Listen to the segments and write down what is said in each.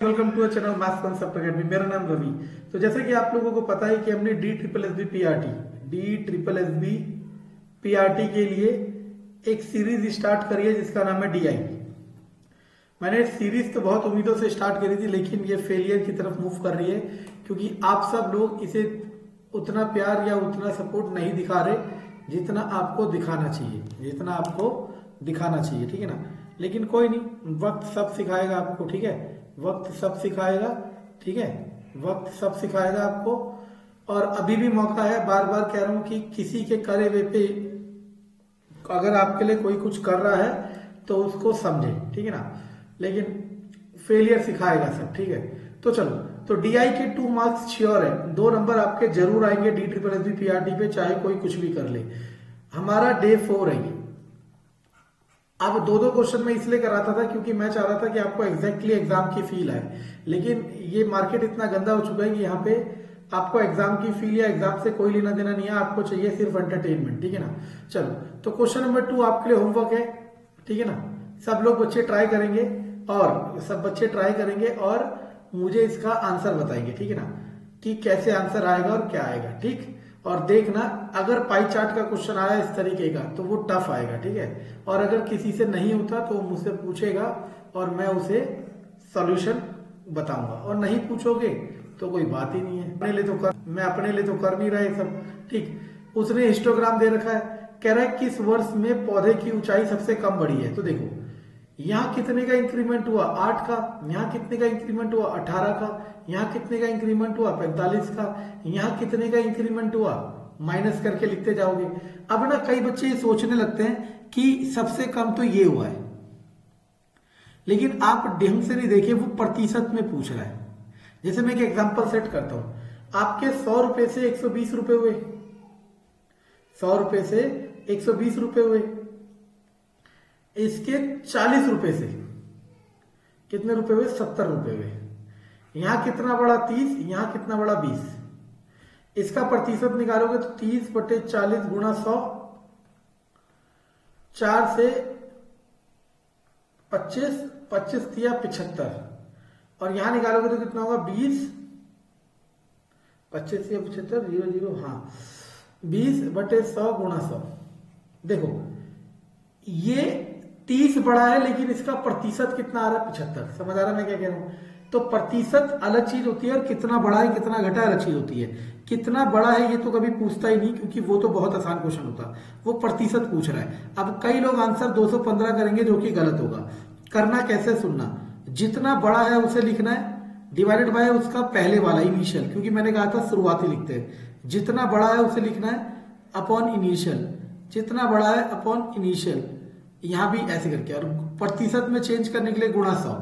Welcome to channel maths concept academy. मेरा नाम रवि। तो जैसे कि आप लोगों को पता है कि हमने D triple S B PRT के लिए एक सीरीज स्टार्ट करी है जिसका नाम है डीआई। मैंने सीरीज तो बहुत उम्मीदों से स्टार्ट करी थी, लेकिन ये फेलियर की तरफ मूव कर रही है क्योंकि आप सब लोग इसे उतना प्यार या उतना सपोर्ट नहीं दिखा रहे जितना आपको दिखाना चाहिए, ठीक है ना। लेकिन कोई नहीं, वक्त सब सिखाएगा आपको, ठीक है। वक्त सब सिखाएगा, ठीक है। वक्त सब सिखाएगा आपको। और अभी भी मौका है, बार बार कह रहा हूं कि किसी के करे हुए पे अगर आपके लिए कोई कुछ कर रहा है तो उसको समझे, ठीक है ना। लेकिन फेलियर सिखाएगा सब, ठीक है। तो चलो, तो डीआई के 2 मार्क्स श्योर है, 2 नंबर आपके जरूर आएंगे D triple S B PRT पे, चाहे कोई कुछ भी कर ले। हमारा डे 4 है ये। अब 2-2 क्वेश्चन में इसलिए कराता था क्योंकि मैं चाह रहा था कि आपको एग्जैक्टली एग्जाम की फील आए, लेकिन ये मार्केट इतना गंदा हो चुका है कि यहाँ पे आपको एग्जाम की फील या एग्जाम से कोई लेना देना नहीं है, आपको चाहिए सिर्फ एंटरटेनमेंट, ठीक है ना। चलो, तो क्वेश्चन नंबर 2 आपके लिए होमवर्क है, ठीक है ना। सब बच्चे ट्राई करेंगे और मुझे इसका आंसर बताएंगे, ठीक है ना, कि कैसे आंसर आएगा और क्या आएगा, ठीक। और देखना, अगर पाई चार्ट का क्वेश्चन आया इस तरीके का तो वो टफ आएगा, ठीक है। और अगर किसी से नहीं होता तो मुझसे पूछेगा और मैं उसे सॉल्यूशन बताऊंगा, और नहीं पूछोगे तो कोई बात ही नहीं है। मैं अपने लिए तो कर नहीं रहा है सब, ठीक। उसने हिस्टोग्राम दे रखा है, कह रहा है किस वर्ष में पौधे की ऊंचाई सबसे कम बढ़ी है। तो देखो, यहाँ कितने का इंक्रीमेंट हुआ, 8 का। यहाँ कितने का इंक्रीमेंट हुआ, 18 का। यहाँ कितने का इंक्रीमेंट हुआ, 45 का। यहाँ कितने का इंक्रीमेंट हुआ, माइनस करके लिखते जाओगे। अब ना कई बच्चे ये सोचने लगते हैं कि सबसे कम तो ये हुआ है, लेकिन आप ढंग से नहीं देखे, वो प्रतिशत में पूछ रहा है। जैसे मैं एक एग्जांपल सेट करता हूं, आपके 100 रुपए से 120 रुपए हुए, 100 रुपए से 120 रुपए हुए। इसके 40 रुपए से कितने रुपए हुए, 70 रुपए हुए। यहां कितना बड़ा 30, यहां कितना बड़ा 20। इसका प्रतिशत निकालोगे तो 30/40 गुणा 100, 4 से 25, 25 दिया 75। और यहां निकालोगे तो कितना होगा, 20, 25 या 75, 0 0, हाँ, 20/100 गुणा 100। देखो, ये 30 बड़ा है, लेकिन इसका प्रतिशत कितना आ रहा है, 75। समझ आ रहा है मैं क्या कह रहा हूं। तो प्रतिशत अलग चीज होती है और कितना बड़ा है कितना घटा अलग चीज होती है। कितना बड़ा है ये तो कभी पूछता ही नहीं, क्योंकि वो तो बहुत आसान क्वेश्चन होता, वो प्रतिशत पूछ रहा है। अब कई लोग आंसर 215 करेंगे, जो कि गलत होगा। करना कैसे, सुनना, जितना बड़ा है उसे लिखना है, डिवाइडेड बाय उसका पहले वाला इनिशियल, क्योंकि मैंने कहा था शुरुआती लिखते हैं। जितना बड़ा है उसे लिखना है अपॉन इनिशियल, जितना बड़ा है अपॉन इनिशियल, यहां भी ऐसे करके। और प्रतिशत में चेंज करने के लिए गुणा 100,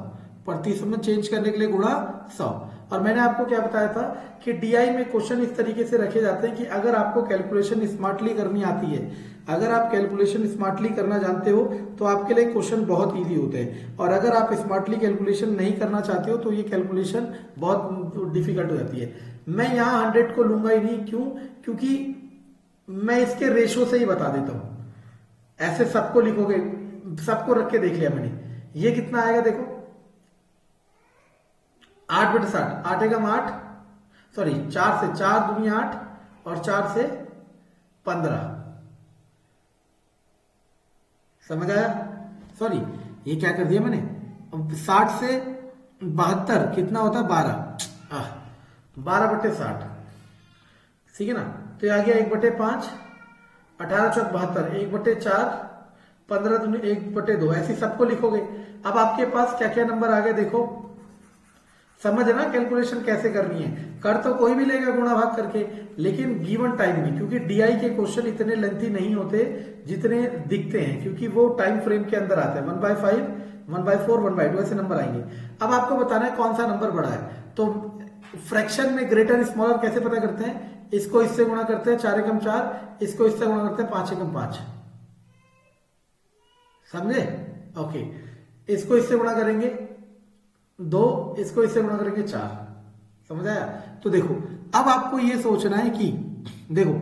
प्रतिशत में चेंज करने के लिए गुणा 100। और मैंने आपको क्या बताया था कि डीआई में क्वेश्चन इस तरीके से रखे जाते हैं कि अगर आपको कैलकुलेशन स्मार्टली करनी आती है, अगर आप कैलकुलेशन स्मार्टली करना जानते हो तो आपके लिए क्वेश्चन बहुत इजी होते हैं। और अगर आप स्मार्टली कैलकुलेशन नहीं करना चाहते हो तो ये कैलकुलेशन बहुत डिफिकल्ट हो जाती है। मैं यहाँ 100 को लूंगा ही नहीं, क्यों, क्योंकि मैं इसके रेशो से ही बता देता हूं। ऐसे सबको लिखोगे, सबको रख के देख लिया मैंने, ये कितना आएगा देखो, 8/60, 8 एकम 8, सॉरी 4 से 4 दूनी 8 और 4 से 15। समझ आया, सॉरी ये क्या कर दिया मैंने, 60 से 72 कितना होता है, 12, 12/60, ठीक है ना। तो ये आ गया 1/5, 18 चौक 72, 1/4, 15 दूनी 1/2, ऐसे सबको लिखोगे। अब आपके पास क्या क्या नंबर आ गए देखो, समझ ना कैलकुलेशन कैसे करनी है। कर तो कोई भी लेगा गुणा भाग करके, लेकिन गिवन टाइम में, क्योंकि डीआई के क्वेश्चन इतने लेंथी नहीं होते जितने दिखते हैं, क्योंकि वो टाइम फ्रेम के अंदर आते हैं। 1/5, 1/4, 1/2 ऐसे नंबर आएंगे। अब आपको बताना है कौन सा नंबर बड़ा है। तो फ्रैक्शन में ग्रेटर स्मॉलर कैसे पता करते हैं, इसको इससे गुणा करते हैं, 4 एकम 4, इसको इससे गुणा करते हैं, 5 एकम 5। समझे, ओके। इसको इससे गुणा करेंगे 2, इसको इससे गुणा करेंगे 4। समझ आया। तो देखो, अब आपको ये सोचना है कि, देखो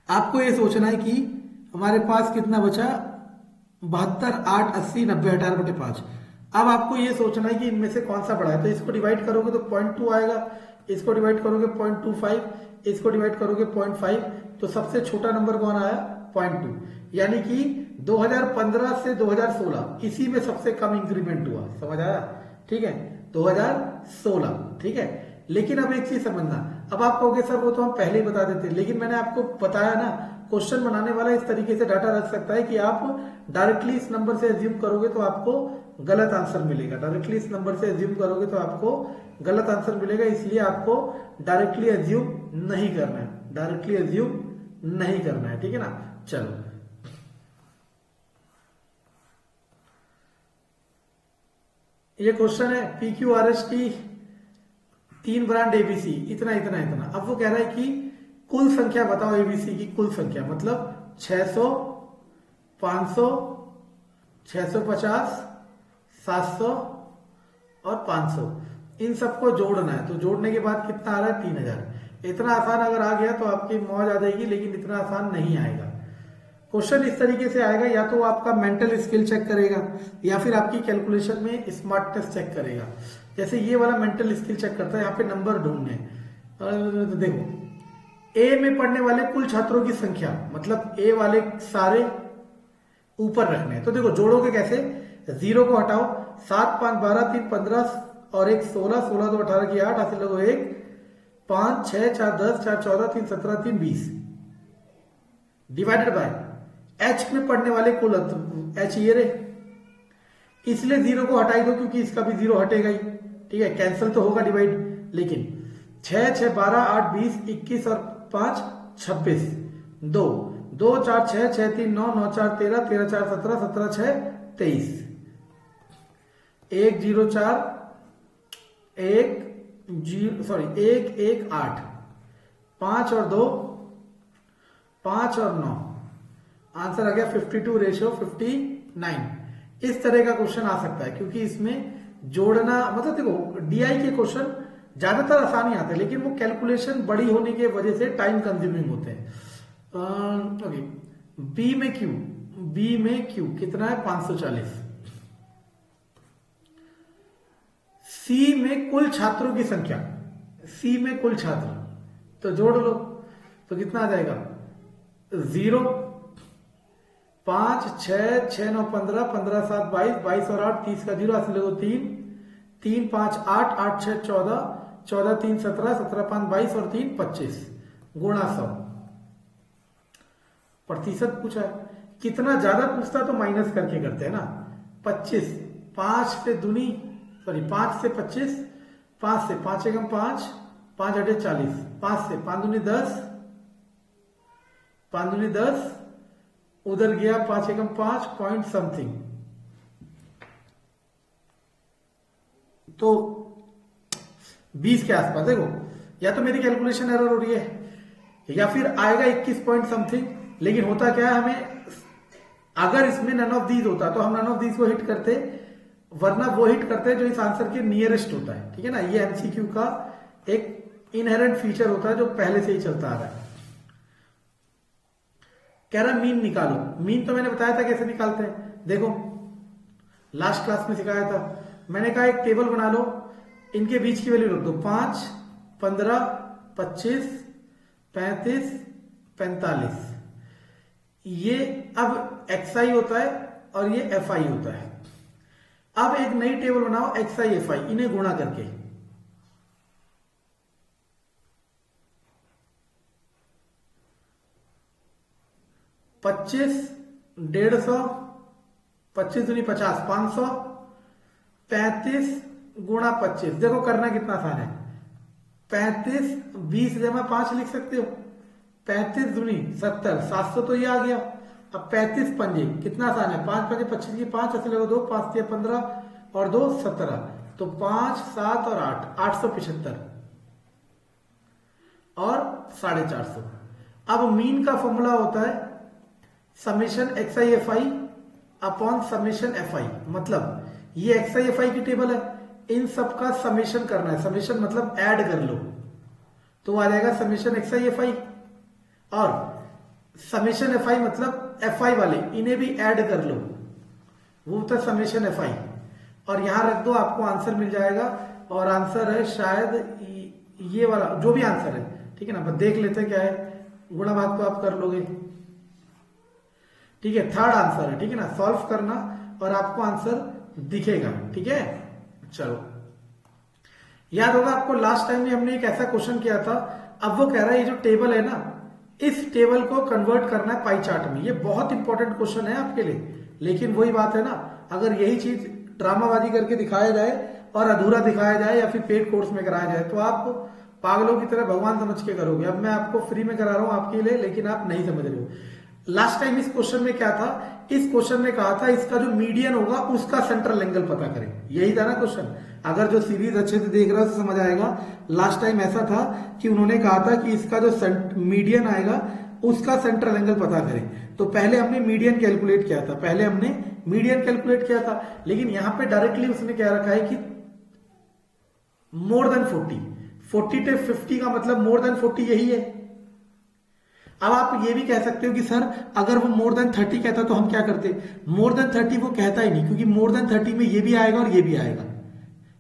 आपको ये सोचना है कि हमारे पास कितना बचा, 72, 8, 80, 90, 18/5। अब आपको ये सोचना है कि इनमें से कौन सा बड़ा है, तो इसको डिवाइड करोगे तो 0.2 आएगा, इसको डिवाइड करोगे 0.25, इसको डिवाइड करोगे 0.5, तो सबसे छोटा नंबर कौन आया 0.2, यानी कि 2015 से 2016 इसी में सबसे कम इंक्रीमेंट हुआ, समझ आया, ठीक है, 2016, ठीक है। लेकिन अब एक चीज समझना, अब आप कहोगे सर वो तो हम पहले ही बता देते, लेकिन मैंने आपको बताया ना, क्वेश्चन बनाने वाला इस तरीके से डाटा रख सकता है कि आप डायरेक्टली इस नंबर से एज्यूम करोगे तो आपको गलत आंसर मिलेगा, डायरेक्टली इस नंबर से एज्यूम करोगे तो आपको गलत आंसर मिलेगा, इसलिए आपको डायरेक्टली एज्यूम नहीं करना है, डायरेक्टली एज्यूम नहीं करना है, ठीक है ना। चलो ये क्वेश्चन है PQRS की 3 ब्रांड ABC, इतना इतना इतना। अब वो कह रहा है कि कुल संख्या बताओ ABC की कुल संख्या, मतलब 600, 500, 650, 700 और 500, इन सबको जोड़ना है। तो जोड़ने के बाद कितना आ रहा है 3000। इतना आसान अगर आ गया तो आपकी मौज आ जाएगी, लेकिन इतना आसान नहीं आएगा। क्वेश्चन इस तरीके से आएगा, या तो आपका मेंटल स्किल चेक करेगा या फिर आपकी कैलकुलेशन में स्मार्टनेस चेक करेगा। जैसे ये वाला मेंटल स्किल चेक करता है, यहाँ पे नंबर ढूंढने, तो देखो ए में पढ़ने वाले कुल छात्रों की संख्या, मतलब ए वाले सारे ऊपर रखने हैं। तो देखो जोड़ोगे कैसे, 0 को हटाओ, 7 5 12 3 15 और 1 16, 16 तो 18 की 8, हासिल लगो 1 5 6 4 10 4 14 3 17 3 20 डिवाइडेड बाय एच में पढ़ने वाले कुल एच ये रे, इसलिए 0 को हटाई दो क्योंकि इसका भी 0 हटेगा ही, ठीक है, कैंसिल तो होगा डिवाइड, लेकिन 6 6 12 8 20 21 और 5 26, 2 2 4 6 6 3 9 9 4 13 13 4 17 17 6 23, 1 0 4 1 0 सॉरी 1 1 8, 5 और 2 5 और 9, आंसर आ गया 52:59। इस तरह का क्वेश्चन आ सकता है, क्योंकि इसमें जोड़ना, मतलब देखो डीआई के क्वेश्चन ज्यादातर आसान ही आते हैं, लेकिन वो कैलकुलेशन बड़ी होने की वजह से टाइम कंज्यूमिंग होते हैं। ओके, बी में क्यू कितना है 540, सी में कुल छात्रों की संख्या, सी में कुल छात्र, तो जोड़ लो तो कितना आ जाएगा 0 5 6 6 9 15 15 7 22 22 और 8 30 का 0, हासिल लगो 3 3 5 8 8 6 14 14 3 17 17 5 22 और 3 25 गुणा 100। प्रतिशत पूछा है, कितना ज्यादा पूछता तो माइनस करके करते हैं ना। 25 5 से दूनी, सॉरी 5 से 25, 5 से 5 एकम 5 5 अटे 40, 5 से 5 दूनी 10, 5 दूनी 10, उधर गया 5 एकम 5 पॉइंट समथिंग, तो 20 के आसपास। देखो या तो मेरी कैलकुलेशन एरर हो रही है या फिर आएगा 21 पॉइंट समथिंग, लेकिन होता क्या है, हमें अगर इसमें नन ऑफ दीज होता तो हम नन ऑफ दीज को हिट करते, वरना वो हिट करते हैं जो इस आंसर के नियरेस्ट होता है, ठीक है ना। ये एमसीक्यू का एक इनहेरेंट फीचर होता है जो पहले से ही चलता आ रहा है। कह रहा मीन निकालो, मीन तो मैंने बताया था कैसे निकालते हैं, देखो लास्ट क्लास में सिखाया था। मैंने कहा एक टेबल बना लो, इनके बीच की वैल्यू रख दो, 5 15 25 35 45, ये अब XI होता है और ये FI होता है। अब एक नई टेबल बनाओ XI FI, इन्हें गुणा करके, पच्चीस 150, 25 दूनी 50 500, 35 गुणा 25, देखो करना कितना आसान है, 35 20 जमा 5 लिख सकते हो, 35 दूनी 70, 700 तो ये आ गया। अब 35 पंजे कितना आसान है, 5 पंजे 25 की 5, ऐसे लगो 2 5 3 15 और 2 17, तो 5 7 और 8 875 और 450। अब मीन का फॉर्मूला होता है summation XI FI upon summation FI, मतलब ये XI FI की टेबल है, इन सब का समेशन करना है, समेशन मतलब ऐड कर लो, तो आ जाएगा समेशन XI FI, और समेशन FI मतलब FI वाले इन्हें भी ऐड कर लो, वो होता है समेशन FI, और यहां रख दो, आपको आंसर मिल जाएगा। और आंसर है शायद ये वाला, जो भी आंसर है, ठीक है ना। बस देख लेते हैं क्या है, गुणा भाग तो आप कर लोगे, ठीक है। थर्ड आंसर है, ठीक है ना। सॉल्व करना और आपको आंसर दिखेगा, ठीक है। चलो, याद होगा आपको लास्ट टाइम भी हमने एक ऐसा क्वेश्चन किया था। अब वो कह रहा है ये जो टेबल है ना, इस टेबल को कन्वर्ट करना है पाई चार्ट में। ये बहुत इंपॉर्टेंट क्वेश्चन है आपके लिए, लेकिन वही बात है ना, अगर यही चीज ड्रामाबाजी करके दिखाया जाए और अधूरा दिखाया जाए या फिर पेड कोर्स में कराया जाए तो आप पागलों की तरह भगवान समझ के करोगे। अब मैं आपको फ्री में करा रहा हूं आपके लिए, लेकिन आप नहीं समझ रहे हो। लास्ट टाइम इस क्वेश्चन में क्या था, इस क्वेश्चन में कहा था इसका जो मीडियन होगा उसका सेंट्रल एंगल पता करें, यही था ना क्वेश्चन। अगर जो सीरीज अच्छे से देख रहा है तो समझ आएगा। लास्ट टाइम ऐसा था कि उन्होंने कहा था कि इसका जो मीडियन आएगा उसका सेंट्रल एंगल पता करें। तो पहले हमने मीडियन कैलकुलेट किया था, लेकिन यहां पे डायरेक्टली उसने क्या रखा है कि मोर देन 40 to 50 का मतलब मोर देन 40 यही है। अब आप ये भी कह सकते हो कि सर अगर वो मोर देन 30 कहता तो हम क्या करते। मोर देन 30 वो कहता ही नहीं, क्योंकि मोर देन 30 में ये भी आएगा और ये भी आएगा,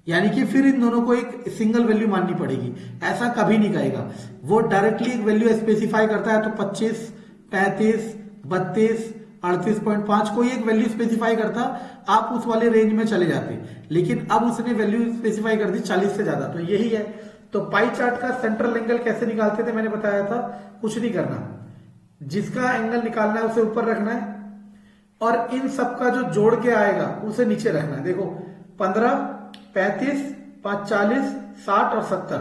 यानी कि फिर इन दोनों को एक सिंगल वैल्यू माननी पड़ेगी। ऐसा कभी नहीं कहेगा, वो डायरेक्टली एक वैल्यू स्पेसिफाई करता है। तो 25, 35, 32, 38.5 कोई एक वैल्यू स्पेसिफाई करता, आप उस वाले रेंज में चले जाते। लेकिन अब उसने वैल्यू स्पेसिफाई कर दी 40 से ज्यादा, तो यही है। तो पाई चार्ट का सेंट्रल एंगल कैसे निकालते थे मैंने बताया था, कुछ नहीं करना, जिसका एंगल निकालना है उसे ऊपर रखना है और इन सब का जो जोड़ के आएगा उसे नीचे रखना है। देखो 15, 35, 5, 40, 60 और 70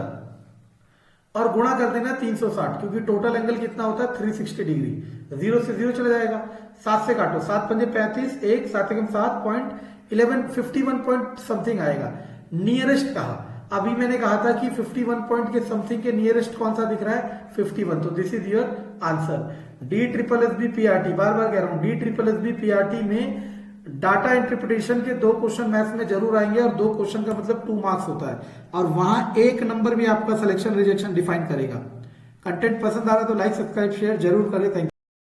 और गुणा कर देना 360, क्योंकि टोटल एंगल कितना होता है 360 डिग्री। 0 से 0 चला जाएगा, 7 से काटो, 7 पंजे 35, 1 7 एकम 7.11 51 पॉइंट समथिंग आएगा। नियरेस्ट कहा, अभी मैंने कहा था कि 51 पॉइंट के समथिंग के नियरेस्ट कौन सा दिख रहा है, 51। तो this is your answer. DSSB PRT, बार बार कह रहा हूं, DSSB PRT में डाटा इंटरप्रिटेशन के 2 क्वेश्चन मैथ्स में जरूर आएंगे और 2 क्वेश्चन का मतलब 2 मार्क्स होता है, और वहां 1 नंबर भी आपका सिलेक्शन रिजेक्शन डिफाइन करेगा। कंटेंट पसंद आ रहा है तो लाइक सब्सक्राइब शेयर जरूर करें। Thank you.